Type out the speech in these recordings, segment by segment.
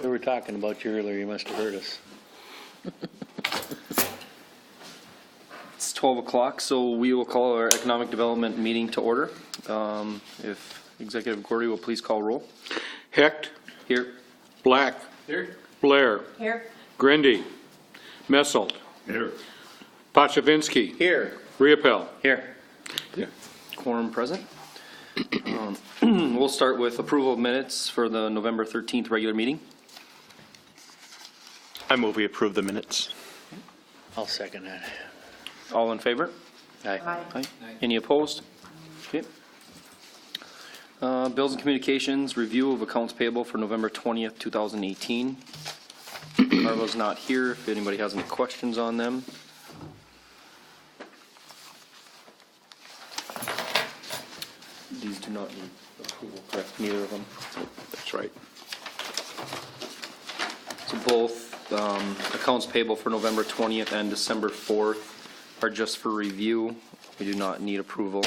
We were talking about you earlier, you must have heard us. It's 12 o'clock, so we will call our economic development meeting to order. If Executive Gordy will please call roll. Hecht, Here. Black, Here. Blair, Here. Grinde, Messelt, Here. Pokrzywinski, Here. Riopelle. Here. Quorum present. We'll start with approval of minutes for the November 13th regular meeting. I move we approve the minutes. I'll second that. All in favor? Aye. Aye. Any opposed? Okay. Bills and communications, review of accounts payable for November 20th, 2018. Marva's not here, if anybody has any questions on them. These do not need approval, correct? Neither of them. That's right. So both accounts payable for November 20th and December 4th are just for review. We do not need approval.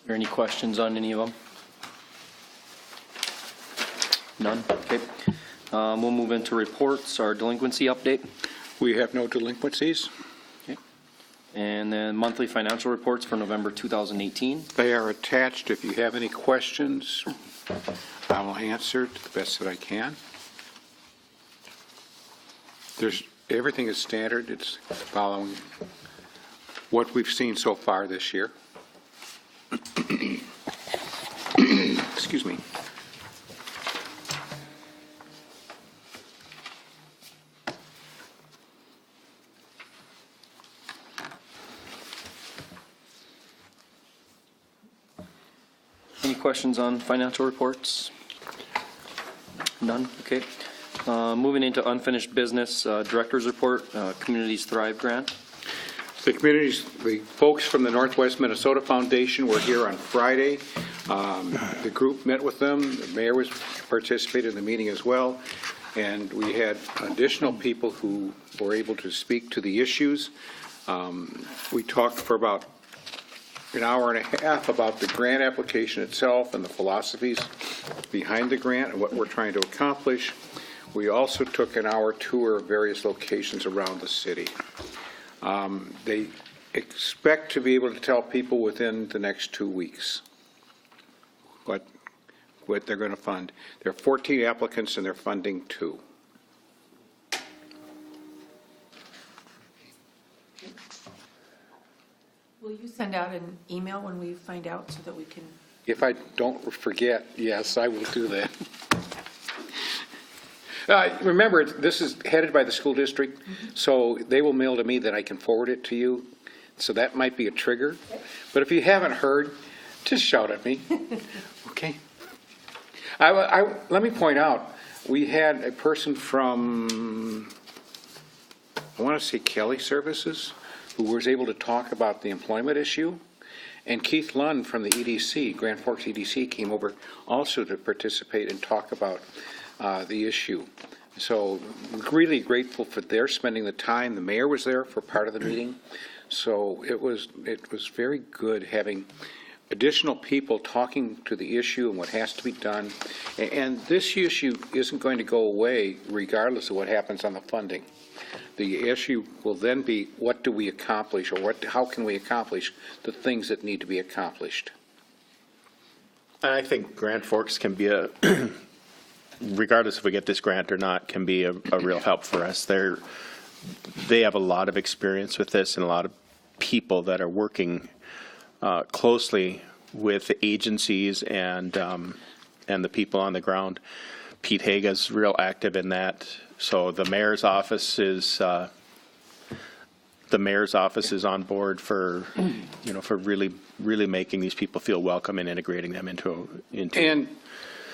Are there any questions on any of them? None? Okay. We'll move into reports, our delinquency update. We have no delinquencies. Okay. And then monthly financial reports for November 2018. They are attached. If you have any questions, I will answer to the best that I can. Everything is standard. It's following what we've seen so far this year. Excuse me. Any questions on financial reports? None? Okay. Moving into unfinished business, director's report, Communities Thrive Grant. The folks from the Northwest Minnesota Foundation were here on Friday. The group met with them. The mayor participated in the meeting as well. And we had additional people who were able to speak to the issues. We talked for about an hour and a half about the grant application itself and the philosophies behind the grant and what we're trying to accomplish. We also took an hour tour of various locations around the city. They expect to be able to tell people within the next 2 weeks what they're going to fund. There are 14 applicants and they're funding 2. Will you send out an email when we find out so that we can? If I don't forget, yes, I will do that. Remember, this is headed by the school district, so they will mail to me that I can forward it to you. So that might be a trigger. But if you haven't heard, just shout at me. Okay? Let me point out, we had a person from, I want to say Kelly Services, who was able to talk about the employment issue. And Keith Lund from the EDC, Grand Forks EDC, came over also to participate and talk about the issue. So really grateful for their spending the time. The mayor was there for part of the meeting. So it was very good having additional people talking to the issue and what has to be done. And this issue isn't going to go away regardless of what happens on the funding. The issue will then be, what do we accomplish, or how can we accomplish the things that need to be accomplished? I think Grand Forks can be regardless if we get this grant or not, can be a real help for us. They have a lot of experience with this and a lot of people that are working closely with the agencies and the people on the ground. Pete Haga's real active in that. So the mayor's office is on board for for really making these people feel welcome and integrating them into. And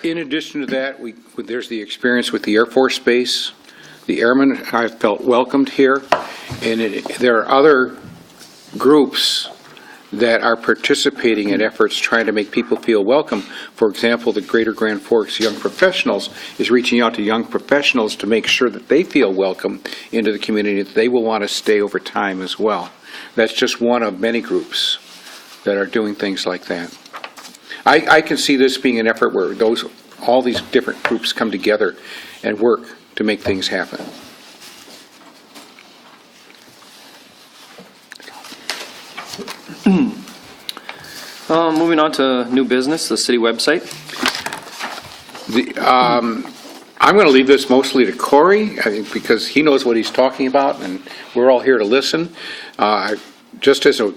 in addition to that, there's the experience with the Air Force Base. The airmen have felt welcomed here, and there are other groups that are participating in efforts trying to make people feel welcome. For example, the Greater Grand Forks Young Professionals is reaching out to young professionals to make sure that they feel welcome into the community, that they will want to stay over time as well. That's just one of many groups that are doing things like that. I can see this being an effort where all these different groups come together and work to make things happen. Moving on to new business, the city website. I'm going to leave this mostly to Corey, I think, because he knows what he's talking about, and we're all here to listen. Just as an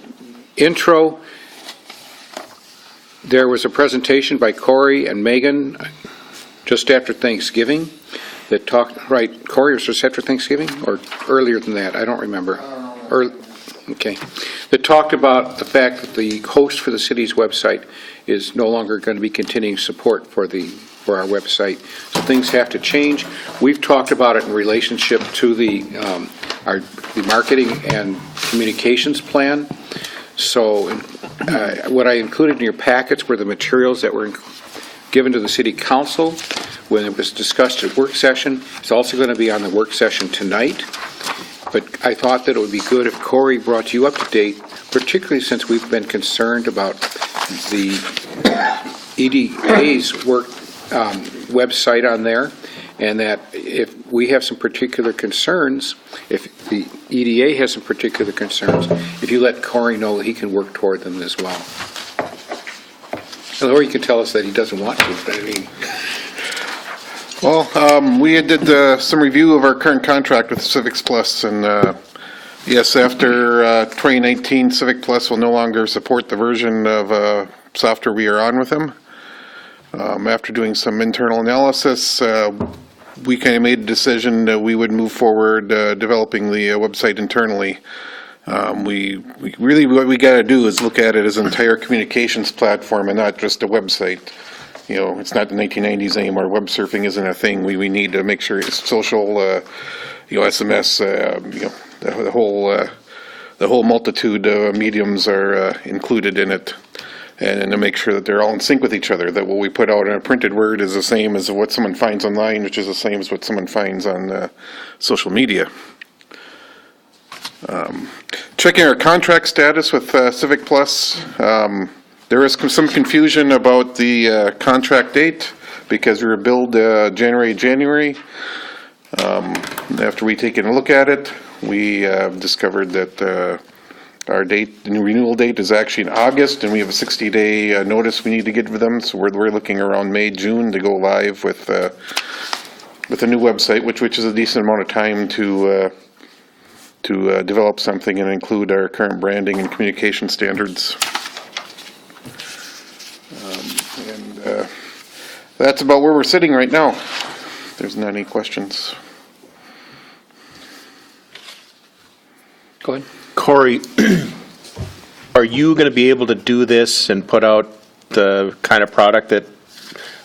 intro, there was a presentation by Corey and Megan just after Thanksgiving that talked, right, Corey, was just after Thanksgiving, or earlier than that? I don't remember. Okay. That talked about the fact that the host for the city's website is no longer going to be continuing support for our website. So things have to change. We've talked about it in relationship to the marketing and communications plan. So what I included in your packets were the materials that were given to the city council when it was discussed at work session. It's also going to be on the work session tonight. But I thought that it would be good if Corey brought you up to date, particularly since we've been concerned about the EDA's work website on there, and that if we have some particular concerns, if the EDA has some particular concerns, if you let Corey know, he can work toward them as well. Or you can tell us that he doesn't want to, but I mean... Well, we did some review of our current contract with Civics Plus, and yes, after 2019, Civic Plus will no longer support the version of software we are on with them. After doing some internal analysis, we kind of made a decision that we would move forward developing the website internally. We really, what we got to do is look at it as an entire communications platform and not just a website. You know, it's not the 1990s anymore. Web surfing isn't a thing. We need to make sure it's social, SMS, the whole multitude of mediums are included in it, and to make sure that they're all in sync with each other. That what we put out in a printed word is the same as what someone finds online, which is the same as what someone finds on social media. Checking our contract status with Civic Plus. There is some confusion about the contract date because we were billed January. After we taken a look at it, we discovered that our date, the new renewal date, is actually in August, and we have a 60-day notice we need to give them. So we're looking around May, June to go live with a new website, which is a decent amount of time to develop something and include our current branding and communication standards. That's about where we're sitting right now. If there's not any questions. Go ahead. Corey, are you going to be able to do this and put out the kind of product that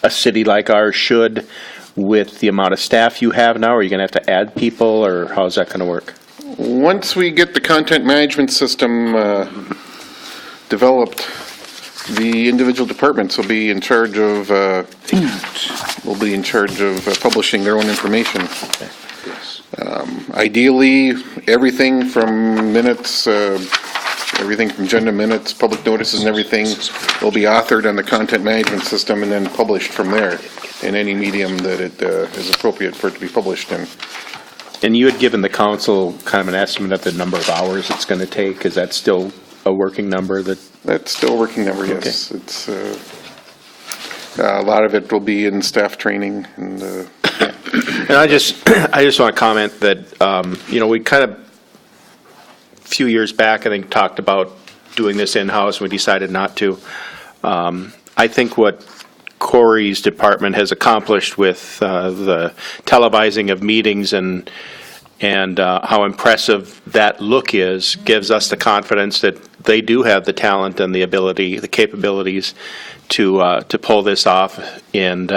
a city like ours should with the amount of staff you have now? Are you going to have to add people, or how's that going to work? Once we get the content management system developed, the individual departments will be in charge of publishing their own information. Ideally, everything from minutes, everything from agenda minutes, public notices, and everything will be authored on the content management system and then published from there in any medium that it is appropriate for it to be published in. And you had given the council kind of an estimate of the number of hours it's going to take. Is that still a working number? That's still a working number, yes. Okay. It's a lot of it will be in staff training and. And I just want to comment that we kind of a few years back I think talked about doing this in-house. We decided not to. I think what Corey's department has accomplished with the televising of meetings and how impressive that look is gives us the confidence that they do have the talent and the ability, the capabilities to pull this off and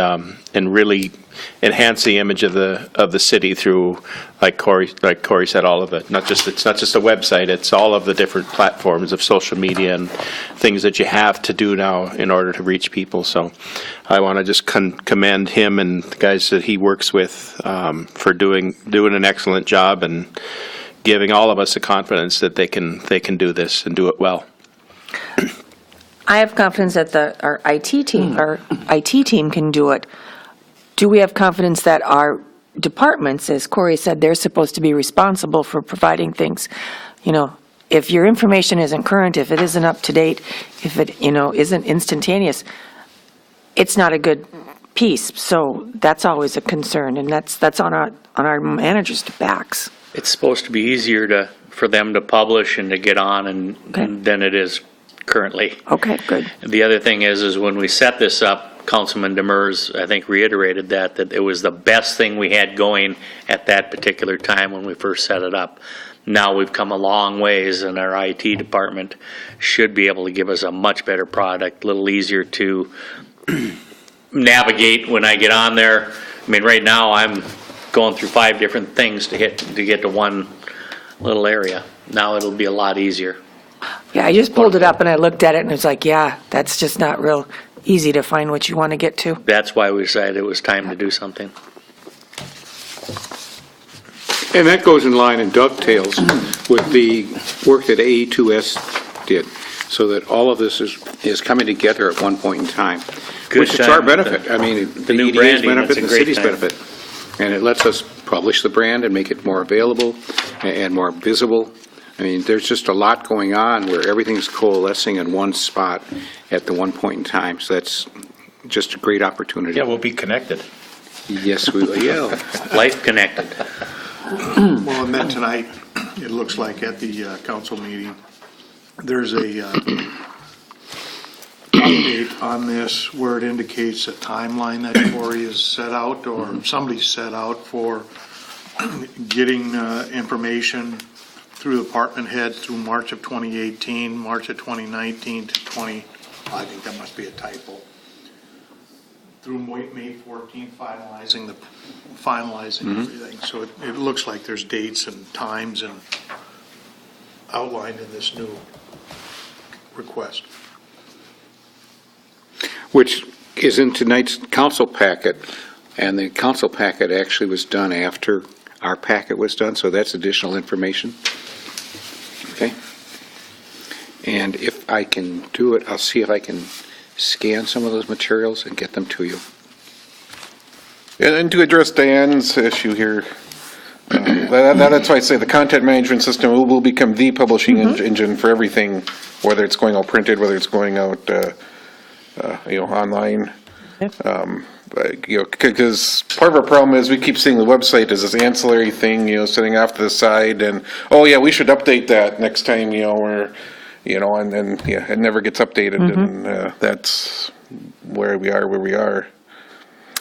really enhance the image of the city through, like Corey said, all of it. It's not just a website, it's all of the different platforms of social media and things that you have to do now in order to reach people. So I want to just commend him and the guys that he works with for doing an excellent job and giving all of us the confidence that they can do this and do it well. I have confidence that our IT team can do it. Do we have confidence that our departments, as Corey said, they're supposed to be responsible for providing things? You know, if your information isn't current, if it isn't up to date, if it, isn't instantaneous, it's not a good piece. So that's always a concern, and that's on our managers' backs. It's supposed to be easier for them to publish and to get on than it is currently. Okay, good. The other thing is when we set this up, Councilman Demers, I think, reiterated that it was the best thing we had going at that particular time when we first set it up. Now we've come a long ways, and our IT department should be able to give us a much better product, a little easier to navigate when I get on there. I mean, right now I'm going through 5 different things to get to one little area. Now it'll be a lot easier. Yeah, I just pulled it up and I looked at it and it's like, yeah, that's just not real easy to find what you want to get to. That's why we decided it was time to do something. And that goes in line and dovetails with the work that AE2S did, so that all of this is coming together at one point in time, which is our benefit. I mean, the new EDA's branding, benefit it's a and the great city's time. benefit. And it lets us publish the brand and make it more available and more visible. I mean, there's just a lot going on where everything's coalescing in one spot at the one point in time. So that's just a great opportunity. Yeah, we'll be connected. Yes, we will. Yeah. Life connected. Well, and then tonight, it looks like at the council meeting, there's a update on this where it indicates a timeline that Corey has set out or somebody's set out for getting information through department head through March of 2018, March of 2019 to I think that must be a typo. Through May 14th, finalizing everything. So it looks like there's dates and times and outlined in this new request. Which is in tonight's council packet, and the council packet actually was done after our packet was done, so that's additional information. Okay? And if I can do it, I'll see if I can scan some of those materials and get them to you. And to address Diane's issue here, that's why I say the content management system will become the publishing engine for everything, whether it's going out printed, whether it's going out, online. Because part of our problem is we keep seeing the website as this ancillary thing, sitting off to the side, and, oh yeah, we should update that next time, where, and then, yeah, it never gets updated, and that's where we are.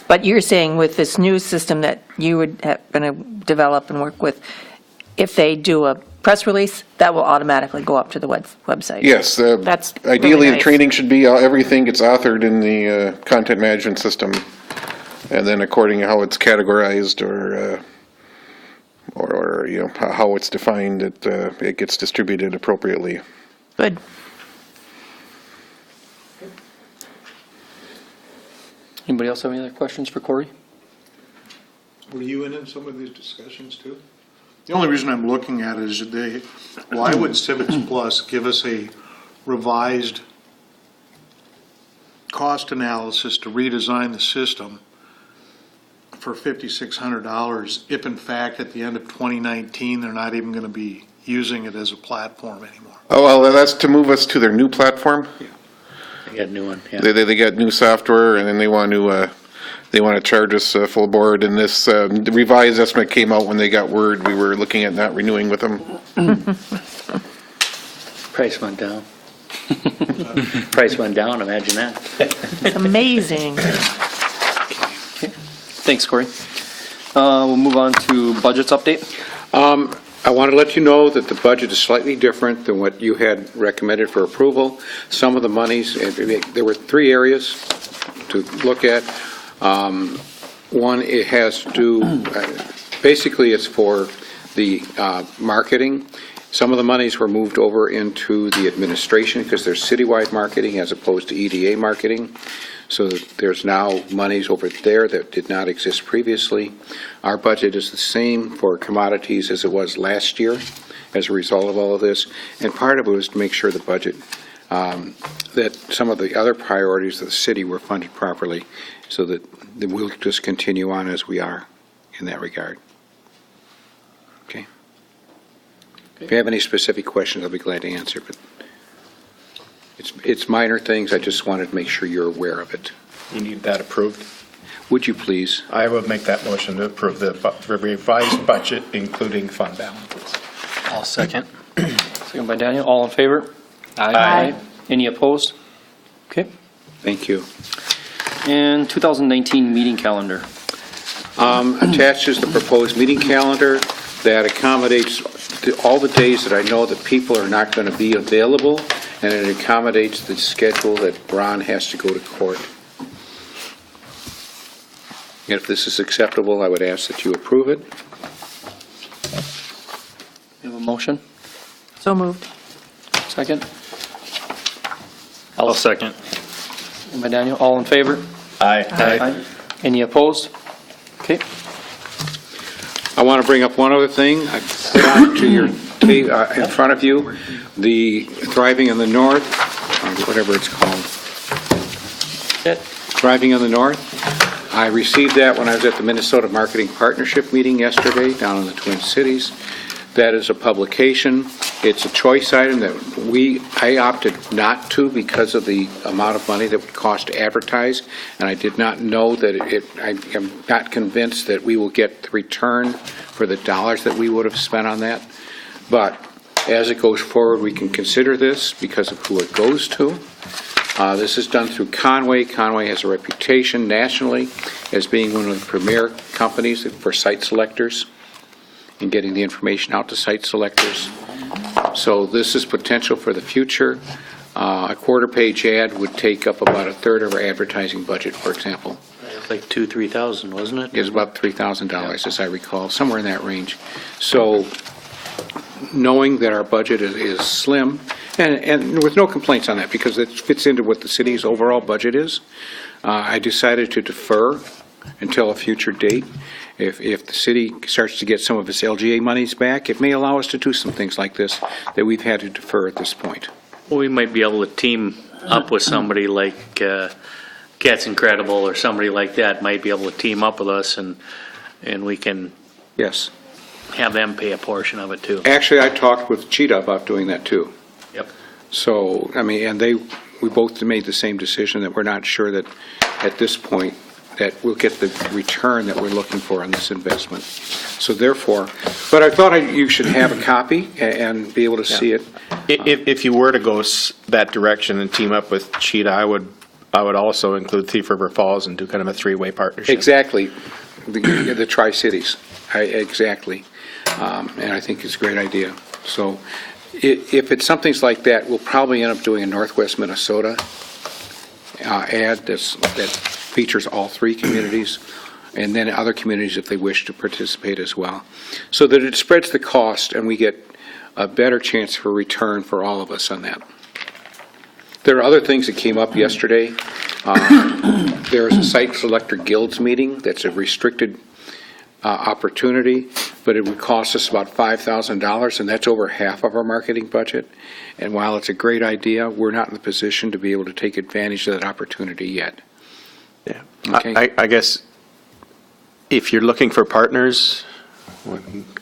But you're saying with this new system that you would have going to develop and work with, if they do a press release, that will automatically go up to the website? Yes, That's ideally, really the nice. training should be, everything gets authored in the content management system, and then according to how it's categorized or how it's defined, it gets distributed appropriately. Good. Anybody else have any other questions for Corey? Were you in some of these discussions too? The only reason I'm looking at it is why would Civics Plus give us a revised cost analysis to redesign the system for $5,600 if in fact at the end of 2019 they're not even going to be using it as a platform anymore? Oh, well, that's to move us to their new platform. They got a new one, yeah. They got new software, and then they want to charge us full board. And this the revised estimate came out when they got word we were looking at not renewing with them. Price went down. Price went down, imagine that. It's amazing. Thanks, Corey. We'll move on to budgets update. I want to let you know that the budget is slightly different than what you had recommended for approval. Some of the monies, there were 3 areas to look at. One, it has to do, basically it's for the marketing. Some of the monies were moved over into the administration because there's citywide marketing as opposed to EDA marketing. So there's now monies over there that did not exist previously. Our budget is the same for commodities as it was last year as a result of all of this. And part of it was to make sure the budget, that some of the other priorities of the city were funded properly so that we'll just continue on as we are in that regard. Okay. If you have any specific questions, I'll be glad to answer, but it's minor things. I just wanted to make sure you're aware of it. You need that approved? Would you please? I would make that motion to approve the revised budget, including fund balances. I'll second. Second by Daniel, all in favor? Aye. Any opposed? Okay. Thank you. And 2019 meeting calendar. Attached is the proposed meeting calendar that accommodates all the days that I know that people are not going to be available, and it accommodates the schedule that Ron has to go to court. If this is acceptable, I would ask that you approve it. We have a motion? So moved. Second? I'll second. Second by Daniel, all in favor? Aye. Any opposed? Okay. I want to bring up one other thing. I put out to your in front of you, the Thriving in the North, or whatever it's called. Thriving in the North. I received that when I was at the Minnesota Marketing Partnership meeting yesterday down in the Twin Cities. That is a publication. It's a choice item that I opted not to because of the amount of money that would cost to advertise, and I did not know that I am not convinced that we will get the return for the dollars that we would have spent on that. But as it goes forward, we can consider this because of who it goes to. This is done through Conway. Conway has a reputation nationally as being one of the premier companies for site selectors and getting the information out to site selectors. So this is potential for the future. A quarter-page ad would take up about a third of our advertising budget, for example. Like 2,000-3,000, wasn't it? It's about $3,000, as I recall, somewhere in that range. So knowing that our budget is slim, and with no complaints on that, because it fits into what the city's overall budget is, I decided to defer until a future date. If the city starts to get some of its LGA monies back, it may allow us to do some things like this that we've had to defer at this point. Well, we might be able to team up with somebody like Cats Incredible or somebody like that might be able to team up with us, and we can Yes. have them pay a portion of it too. Actually, I talked with Cheetah about doing that too. Yep. So, I mean, and we both made the same decision that we're not sure that at this point that we'll get the return that we're looking for on this investment. So therefore, but I thought you should have a copy and be able to see it. If you were to go that direction and team up with Cheetah, I would also include Thief River Falls and do kind of a three-way partnership. Exactly, the Tri-Cities, exactly. And I think it's a great idea. So if it's something like that, we'll probably end up doing a Northwest Minnesota ad that features all three communities, and then other communities if they wish to participate as well, so that it spreads the cost and we get a better chance for return for all of us on that. There are other things that came up yesterday. There is a site selector guilds meeting that's a restricted opportunity, but it would cost us about $5,000, and that's over half of our marketing budget. And while it's a great idea, we're not in the position to be able to take advantage of that opportunity yet. Yeah. Okay. I guess if you're looking for partners,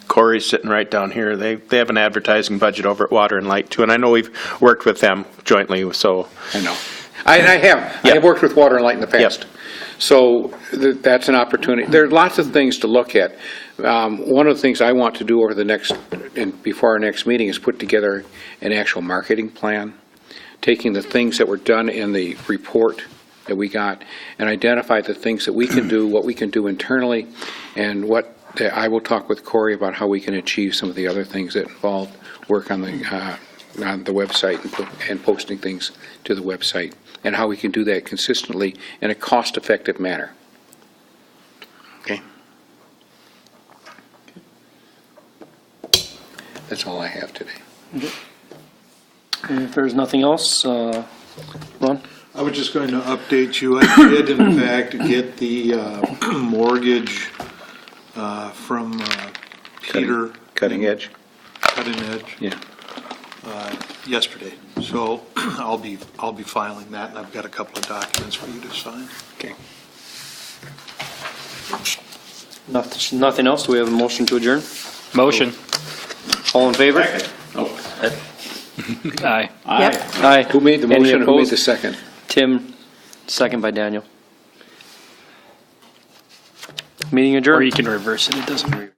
Corey's sitting right down here. They have an advertising budget over at Water and Light too, and I know we've worked with them jointly. So I know. I have. I have worked with Water and Light in the past. Yep. So that's an opportunity. There are lots of things to look at. One of the things I want to do over the next, and before our next meeting, is put together an actual marketing plan, taking the things that were done in the report that we got and identify the things that we can do, what we can do internally, and what I will talk with Corey about how we can achieve some of the other things that involve work on the website and posting things to the website, and how we can do that consistently in a cost-effective manner. That's all I have today. If there's nothing else, Ron? I was just going to update you. I did in fact get the mortgage from Peter. Cutting Edge? Cutting Edge. Yeah. Yesterday. So I'll be filing that, and I've got a couple of documents for you to sign. Okay. Nothing else? Do we have a motion to adjourn? Motion. All in favor? Aye. Yep. Aye. Who made the Any motion, who made opposed? the second? Tim, second by Daniel. Meeting Or adjourned. you can reverse it, it doesn't.